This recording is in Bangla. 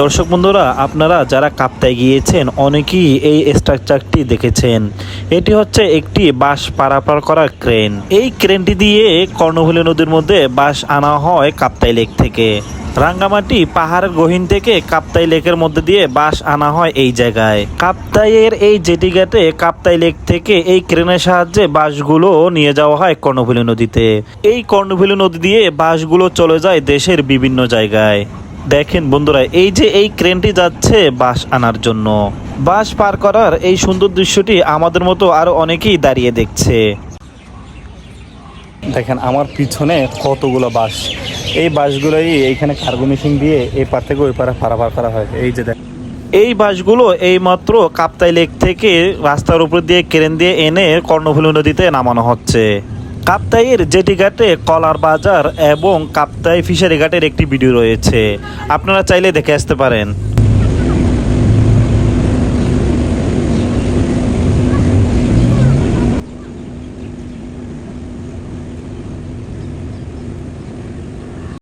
দর্শক বন্ধুরা, আপনারা যারা কাপ্তাই গিয়েছেন অনেকেই এই স্ট্রাকচারটি দেখেছেন। এটি হচ্ছে একটি বাঁশ পারাপার করা ক্রেন। এই ক্রেনটি দিয়ে কর্ণফুলী নদীর মধ্যে বাঁশ আনা হয় কাপ্তাই লেক থেকে। রাঙ্গামাটি পাহাড়ের গহীন থেকে কাপ্তাই লেকের মধ্যে দিয়ে বাঁশ আনা হয় এই জায়গায়। কাপ্তাইয়ের এই জেটি ঘাটে কাপ্তাই লেক থেকে এই ক্রেনের সাহায্যে বাঁশগুলো নিয়ে যাওয়া হয় কর্ণফুলী নদীতে। এই কর্ণফুলী নদী দিয়ে বাঁশগুলো চলে যায় দেশের বিভিন্ন জায়গায়। দেখেন বন্ধুরা, এই যে এই ক্রেনটি যাচ্ছে বাঁশ আনার জন্য। বাঁশ পার করার এই সুন্দর দৃশ্যটি আমাদের মতো আরো অনেকেই দাঁড়িয়ে দেখছে। দেখেন আমার পিছনে কতগুলো বাঁশ। এই বাঁশগুলোই এইখানে কার্গো মেশিন দিয়ে এই পার থেকে ওই পারে পারাপার করা হয়। এই যে দেখ, এই বাঁশগুলো এইমাত্র কাপ্তাই লেক থেকে রাস্তার উপর দিয়ে ক্রেন দিয়ে এনে কর্ণফুলী নদীতে নামানো হচ্ছে। কাপ্তাইয়ের জেটি ঘাটে কলার বাজার এবং কাপ্তাই ফিশারি ঘাটের একটি ভিডিও রয়েছে, আপনারা চাইলে দেখে আসতে পারেন।